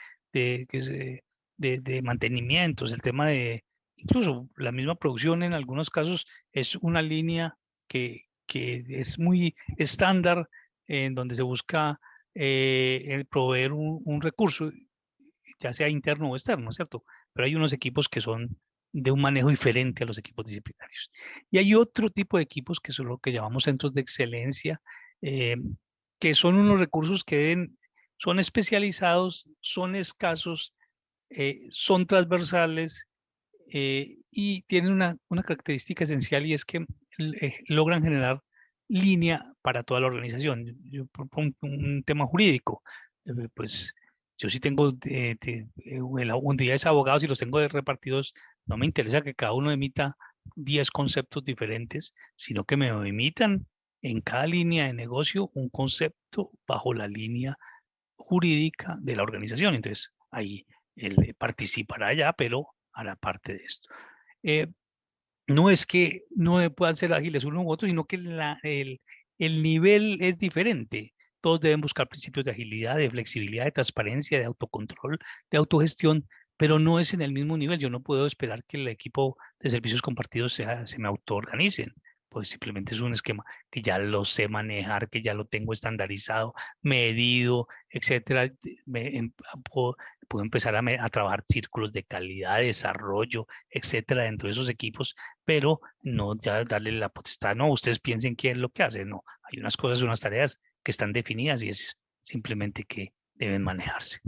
mantenimientos, el tema de, incluso la misma producción en algunos casos es una línea que es muy estándar, en donde se busca el proveer un recurso, ya sea interno o externo, ¿cierto? Pero hay unos equipos que son de un manejo diferente a los equipos disciplinarios. Y hay otro tipo de equipos que son lo que llamamos centros de excelencia, eh, que son unos recursos que son especializados, son escasos, son transversales, y tienen una característica esencial, y es que logran generar línea para toda la organización. Yo propongo un tema jurídico, pues yo sí tengo unidades de abogados y los tengo repartidos. No me interesa que cada uno emita 10 conceptos diferentes, sino que me emitan en cada línea de negocio un concepto bajo la línea jurídica de la organización. Entonces, ahí él participará ya, pero hará parte de esto. Eh, no es que no puedan ser ágiles uno u otro, sino que el nivel es diferente. Todos deben buscar principios de agilidad, de flexibilidad, de transparencia, de autocontrol, de autogestión, pero no es en el mismo nivel. Yo no puedo esperar que el equipo de servicios compartidos se me autoorganicen. Pues simplemente es un esquema que ya lo sé manejar, que ya lo tengo estandarizado, medido, etcétera. Puedo, puedo empezar a trabajar círculos de calidad, desarrollo, etcétera, dentro de esos equipos, pero no ya darle la potestad, no, ustedes piensen qué es lo que hacen, no, hay unas cosas, unas tareas que están definidas y es simplemente que deben manejarse.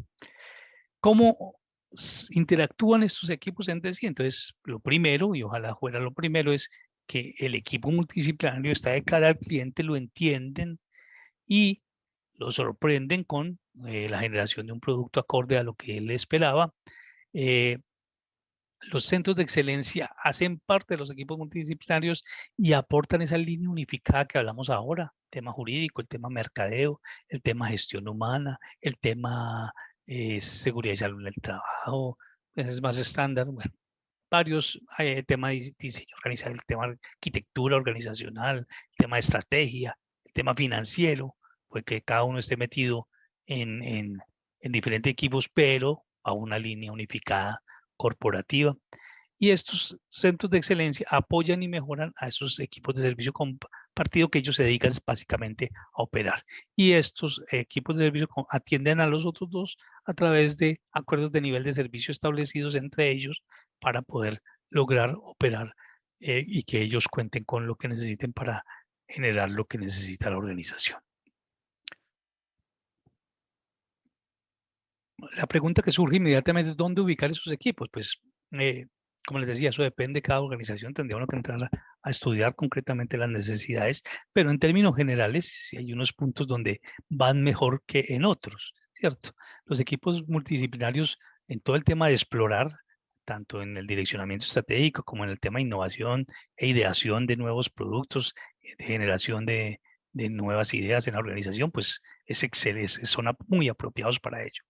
¿Cómo interactúan estos equipos entre sí? Entonces, lo primero, y ojalá fuera lo primero, es que el equipo multidisciplinario está de cara al cliente, lo entienden y lo sorprenden con la generación de un producto acorde a lo que él esperaba. Eh, los centros de excelencia hacen parte de los equipos multidisciplinarios y aportan esa línea unificada que hablamos ahora, el tema jurídico, el tema mercadeo, el tema gestión humana, el tema seguridad y salud en el trabajo, ese es más estándar, bueno, varios temas de diseño organizacional, el tema de arquitectura organizacional, el tema de estrategia, el tema financiero, pues que cada uno esté metido en diferentes equipos, pero a una línea unificada corporativa. Y estos centros de excelencia apoyan y mejoran a esos equipos de servicio compartido que ellos se dedican básicamente a operar. Y estos equipos de servicio atienden a los otros dos a través de acuerdos de nivel de servicio establecidos entre ellos para poder lograr operar y que ellos cuenten con lo que necesiten para generar lo que necesita la organización. La pregunta que surge inmediatamente es dónde ubicar esos equipos. Pues, como les decía, eso depende de cada organización. Tendría uno que entrar a estudiar concretamente las necesidades, pero en términos generales, sí hay unos puntos donde van mejor que en otros, ¿cierto? Los equipos multidisciplinarios en todo el tema de explorar, tanto en el direccionamiento estratégico como en el tema de innovación e ideación de nuevos productos, de generación de nuevas ideas en la organización, pues es excelente, son muy apropiados para ello.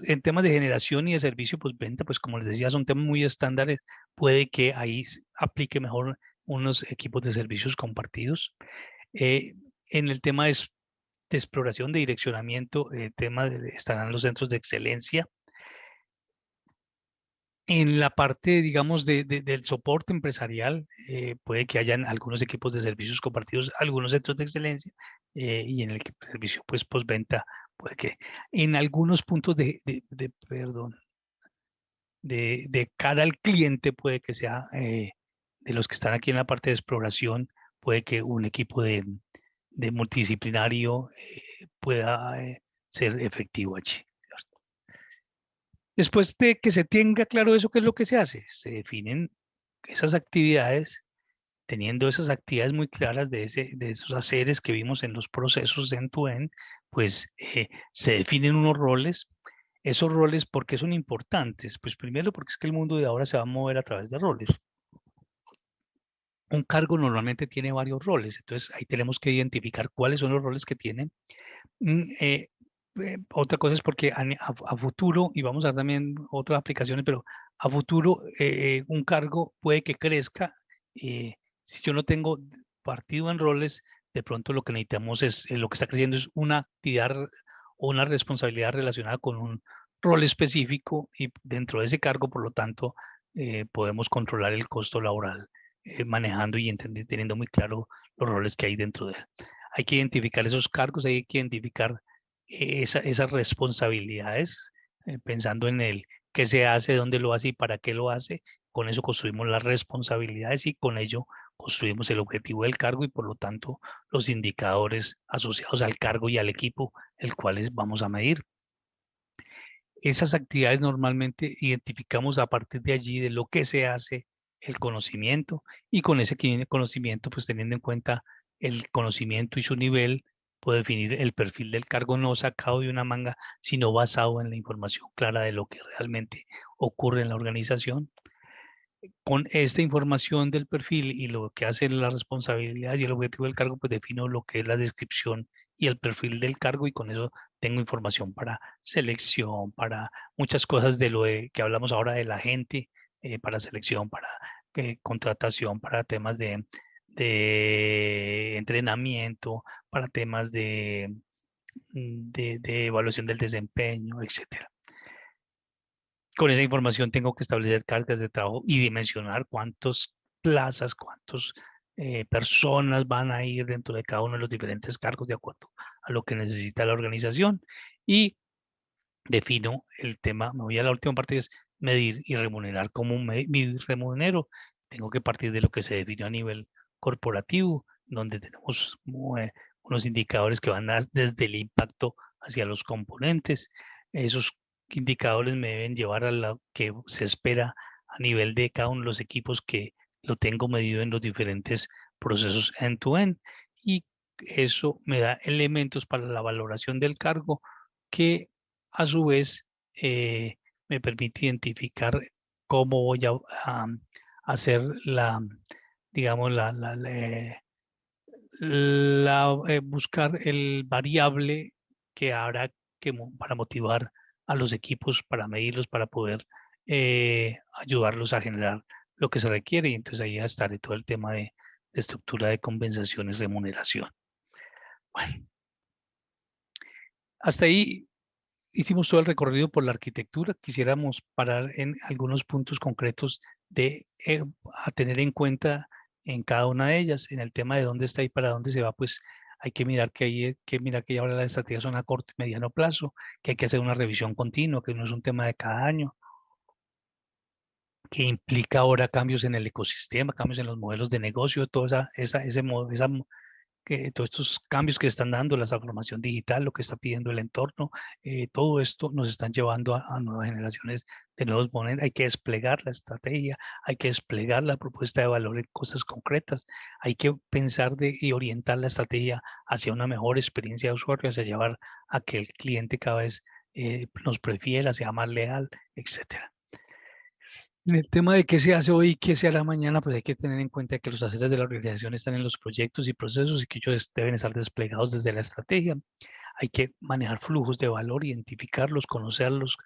En temas de generación y de servicio, pues venta, pues como les decía, son temas muy estándares. Puede que ahí aplique mejor unos equipos de servicios compartidos. En el tema de exploración, de direccionamiento, estarán los centros de excelencia. En la parte, digamos, del soporte empresarial, puede que hayan algunos equipos de servicios compartidos, algunos centros de excelencia, y en el servicio, pues, postventa, puede que en algunos puntos perdón, de cara al cliente, puede que sea, de los que están aquí en la parte de exploración, puede que un equipo de multidisciplinario pueda ser efectivo allí. Después de que se tenga claro eso, ¿qué es lo que se hace? Se definen esas actividades, teniendo esas actividades muy claras de esos haceres que vimos en los procesos end-to-end, pues se definen unos roles. Esos roles, ¿por qué son importantes? Pues primero porque es que el mundo de ahora se va a mover a través de roles. Un cargo normalmente tiene varios roles, entonces ahí tenemos que identificar cuáles son los roles que tienen. Otra cosa es porque a futuro, y vamos a ver también otras aplicaciones, pero a futuro un cargo puede que crezca Si yo no tengo partido en roles, de pronto lo que necesitamos es, lo que está creciendo es una actividad o una responsabilidad relacionada con un rol específico y dentro de ese cargo, por lo tanto, podemos controlar el costo laboral manejando y teniendo muy claro los roles que hay dentro de él. Hay que identificar esos cargos, hay que identificar esas responsabilidades, pensando en el qué se hace, dónde lo hace y para qué lo hace. Con eso construimos las responsabilidades y con ello construimos el objetivo del cargo y por lo tanto los indicadores asociados al cargo y al equipo, el cual vamos a medir. Esas actividades normalmente identificamos a partir de allí de lo que se hace, el conocimiento, y con ese conocimiento, pues teniendo en cuenta el conocimiento y su nivel, puedo definir el perfil del cargo no sacado de una manga, sino basado en la información clara de lo que realmente ocurre en la organización. Con esta información del perfil y lo que hace la responsabilidad y el objetivo del cargo, pues defino lo que es la descripción y el perfil del cargo y con eso tengo información para selección, para muchas cosas de que hablamos ahora de la gente, para selección, para contratación, para temas de entrenamiento, para temas de evaluación del desempeño, etcétera. Con esa información tengo que establecer cargas de trabajo y dimensionar cuántas plazas, cuántas personas van a ir dentro de cada uno de los diferentes cargos de acuerdo a lo que necesita la organización. Y defino el tema, me voy a la última parte, es medir y remunerar. ¿Cómo medir remunero? Tengo que partir de lo que se definió a nivel corporativo, donde tenemos unos indicadores que van desde el impacto hacia los componentes. Esos indicadores me deben llevar a lo que se espera a nivel de cada uno de los equipos que lo tengo medido en los diferentes procesos end-to-end. Y eso me da elementos para la valoración del cargo que a su vez me permite identificar cómo voy a hacer digamos, buscar el variable que habrá para motivar a los equipos, para medirlos, para poder ayudarlos a generar lo que se requiere. Y entonces ahí estaré todo el tema de estructura de compensaciones, remuneración. Bueno, hasta ahí hicimos todo el recorrido por la arquitectura. Quisiéramos parar en algunos puntos concretos a tener en cuenta en cada una de ellas. En el tema de dónde está y para dónde se va, pues hay que mirar que ahora las estrategias son a corto y mediano plazo, que hay que hacer una revisión continua, que no es un tema de cada año, que implica ahora cambios en el ecosistema, cambios en los modelos de negocio, toda todos estos cambios que están dando, la transformación digital, lo que está pidiendo el entorno, todo esto nos están llevando a nuevas generaciones de nuevos modelos. Hay que desplegar la estrategia, hay que desplegar la propuesta de valor en cosas concretas, hay que pensar y orientar la estrategia hacia una mejor experiencia de usuario, hacia llevar a que el cliente cada vez nos prefiera, sea más leal, etcétera. En el tema de qué se hace hoy y qué se hará mañana, pues hay que tener en cuenta que los haceres de la organización están en los proyectos y procesos y que ellos deben estar desplegados desde la estrategia. Hay que manejar flujos de valor, identificarlos, conocerlos,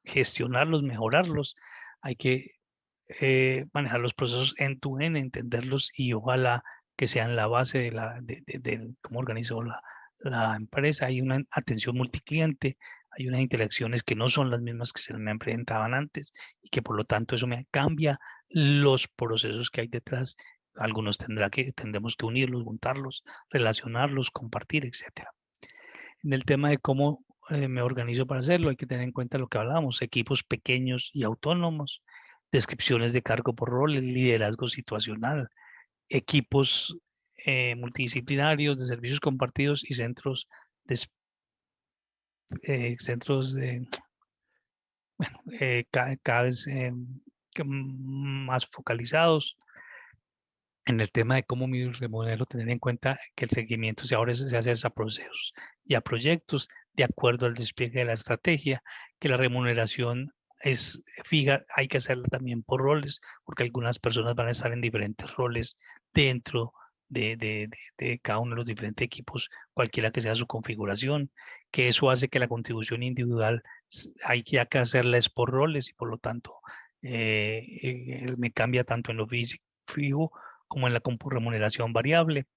gestionarlos, mejorarlos. Hay que manejar los procesos end-to-end, entenderlos y ojalá que sean la base de cómo organizó la empresa. Hay una atención multicliente, hay unas interacciones que no son las mismas que se me presentaban antes y que por lo tanto eso me cambia los procesos que hay detrás. Algunos tendremos que unirlos, juntarlos, relacionarlos, compartir, etcétera. En el tema de cómo me organizo para hacerlo, hay que tener en cuenta lo que hablábamos, equipos pequeños y autónomos, descripciones de cargo por rol, el liderazgo situacional, equipos multidisciplinarios de servicios compartidos y centros de, bueno, cada vez más focalizados. En el tema de cómo mi remunero, tener en cuenta que el seguimiento ahora se hace a procesos y a proyectos de acuerdo al despliegue de la estrategia, que la remuneración es fija, hay que hacerla también por roles, porque algunas personas van a estar en diferentes roles dentro de cada uno de los diferentes equipos, cualquiera que sea su configuración, que eso hace que la contribución individual hay que hacerla es por roles y por lo tanto me cambia tanto en lo físico como en la remuneración variable.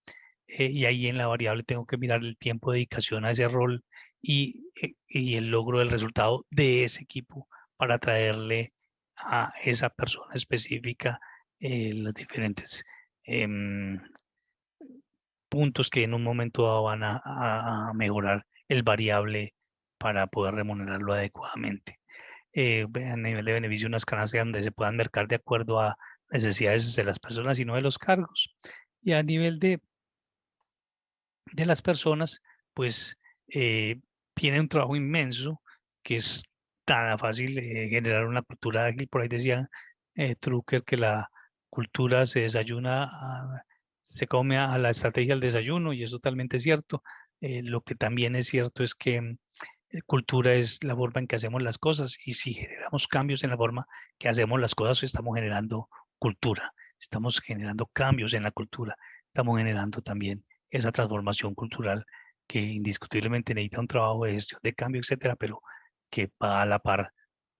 Y ahí en la variable tengo que mirar el tiempo de dedicación a ese rol y el logro del resultado de ese equipo para traerle a esa persona específica los diferentes em, puntos que en un momento dado van a mejorar el variable para poder remunerarlo adecuadamente. A nivel de beneficio, unas canastas donde se puedan mercar de acuerdo a necesidades de las personas y no de los cargos. Y a nivel de las personas, pues viene un trabajo inmenso que es tan fácil generar una cultura ágil. Por ahí decía Drucker que la cultura se desayuna, se come a la estrategia del desayuno y es totalmente cierto. Lo que también es cierto es que cultura es la forma en que hacemos las cosas y si generamos cambios en la forma que hacemos las cosas, estamos generando cultura, estamos generando cambios en la cultura, estamos generando también esa transformación cultural que indiscutiblemente necesita un trabajo de gestión de cambio, etcétera, pero que va a la par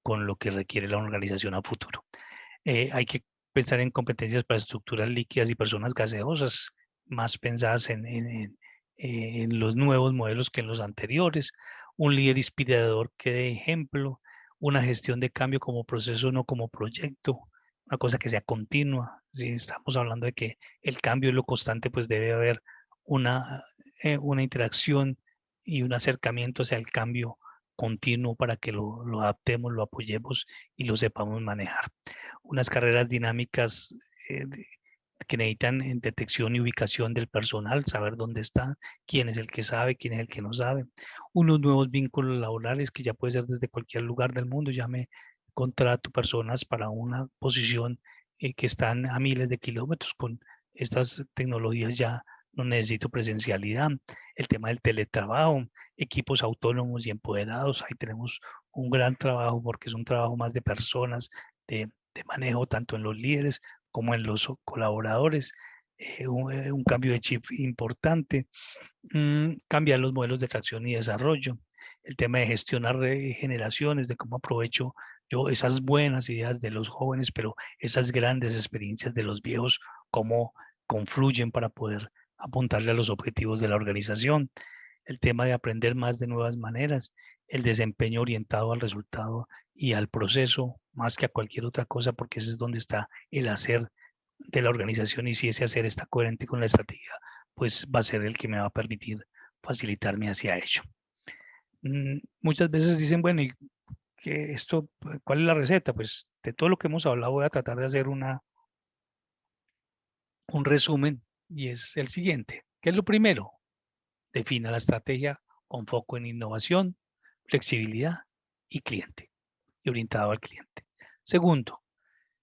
con lo que requiere la organización a futuro. Hay que pensar en competencias para estructuras líquidas y personas gaseosas, más pensadas en los nuevos modelos que en los anteriores, un líder inspirador que dé ejemplo, una gestión de cambio como proceso, no como proyecto, una cosa que sea continua. Si estamos hablando de que el cambio es lo constante, pues debe haber una interacción y un acercamiento hacia el cambio continuo para que lo adaptemos, lo apoyemos y lo sepamos manejar. Unas carreras dinámicas que necesitan en detección y ubicación del personal, saber dónde está, quién es el que sabe, quién es el que no sabe. Unos nuevos vínculos laborales que ya puede ser desde cualquier lugar del mundo. Ya me contrato personas para una posición que están a miles de kilómetros. Con estas tecnologías ya no necesito presencialidad. El tema del teletrabajo, equipos autónomos y empoderados. Ahí tenemos un gran trabajo porque es un trabajo más de personas, de manejo tanto en los líderes como en los colaboradores. Un cambio de chip importante. Cambiar los modelos de tracción y desarrollo. El tema de gestionar generaciones, de cómo aprovecho yo esas buenas ideas de los jóvenes, pero esas grandes experiencias de los viejos, cómo confluyen para poder apuntarle a los objetivos de la organización. El tema de aprender más de nuevas maneras, el desempeño orientado al resultado y al proceso, más que a cualquier otra cosa, porque ese es donde está el hacer de la organización y si ese hacer está coherente con la estrategia, pues va a ser el que me va a permitir facilitarme hacia ello. Muchas veces dicen, bueno, ¿y qué esto, cuál es la receta? Pues de todo lo que hemos hablado voy a tratar de hacer un resumen y es el siguiente. ¿Qué es lo primero? Defina la estrategia con foco en innovación, flexibilidad y cliente, y orientado al cliente. Segundo,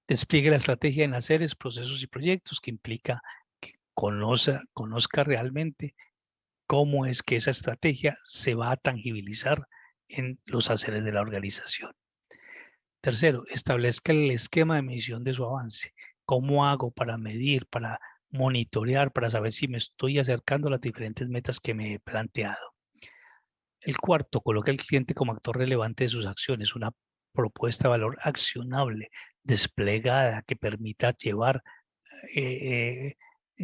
despliegue la estrategia en haceres, procesos y proyectos que implica que conozca realmente cómo es que esa estrategia se va a tangibilizar en los haceres de la organización. Tercero, establezca el esquema de medición de su avance. ¿Cómo hago para medir, para monitorear, para saber si me estoy acercando a las diferentes metas que me he planteado? El cuarto, coloca al cliente como actor relevante de sus acciones, una propuesta de valor accionable, desplegada, que permita llevar,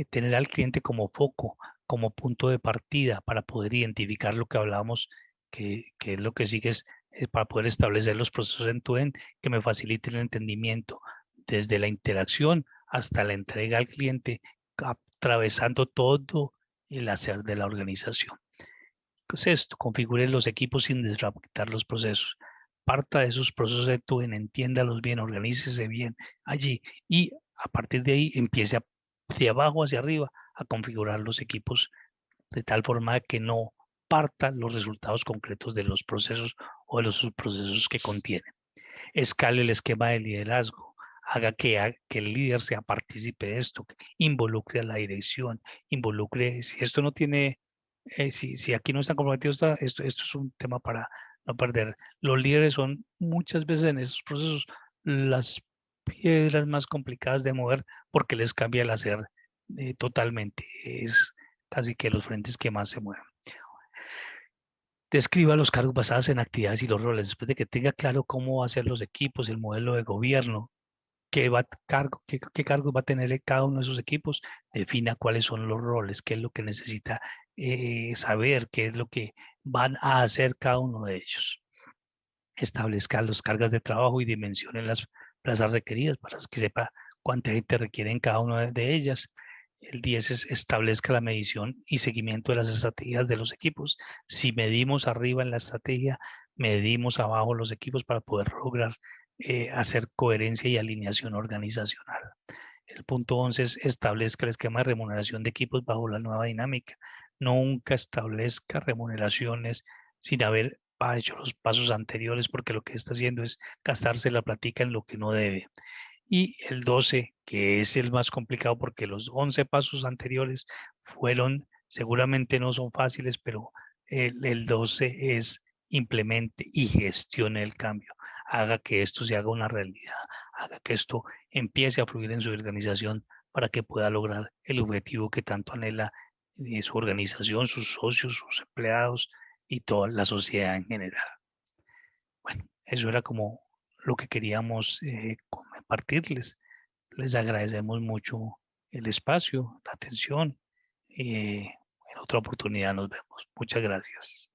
tener al cliente como foco, como punto de partida para poder identificar lo que hablábamos, que es lo que sigue, es para poder establecer los procesos end-to-end que me faciliten el entendimiento desde la interacción hasta la entrega al cliente, atravesando todo el hacer de la organización. ¿Qué es esto? Configure los equipos sin disruptar los procesos. Parta de esos procesos de tu entiéndalos bien, organícese bien allí y a partir de ahí empiece de abajo hacia arriba a configurar los equipos de tal forma que no partan los resultados concretos de los procesos o de los subprocesos que contienen. Escale el esquema de liderazgo. Haga que el líder sea partícipe de esto, que involucre a la dirección, involucre, si esto no tiene si aquí no están comprometidos, esto es un tema para no perder. Los líderes son muchas veces en esos procesos las piedras más complicadas de mover porque les cambia el hacer totalmente. Es casi que los frentes que más se mueven. Describa los cargos basados en actividades y los roles. Después de que tenga claro cómo va a ser los equipos, el modelo de gobierno, qué cargos va a tener cada uno de esos equipos, defina cuáles son los roles, qué es lo que necesita saber, qué es lo que van a hacer cada uno de ellos. Establezca las cargas de trabajo y dimensione las plazas requeridas para que sepa cuánta gente requiere en cada una de ellas. El 10 es establezca la medición y seguimiento de las estrategias de los equipos. Si medimos arriba en la estrategia, medimos abajo los equipos para poder lograr hacer coherencia y alineación organizacional. El punto 11 es establezca el esquema de remuneración de equipos bajo la nueva dinámica. Nunca establezca remuneraciones sin haber hecho los pasos anteriores, porque lo que está haciendo es gastarse la platica en lo que no debe. Y el 12, que es el más complicado porque los 11 pasos anteriores seguramente no son fáciles, pero el 12 es implemente y gestione el cambio. Haga que esto se haga una realidad, haga que esto empiece a fluir en su organización para que pueda lograr el objetivo que tanto anhela su organización, sus socios, sus empleados y toda la sociedad en general. Bueno, eso era como lo que queríamos compartirles. Les agradecemos mucho el espacio, la atención. En otra oportunidad nos vemos. Muchas gracias.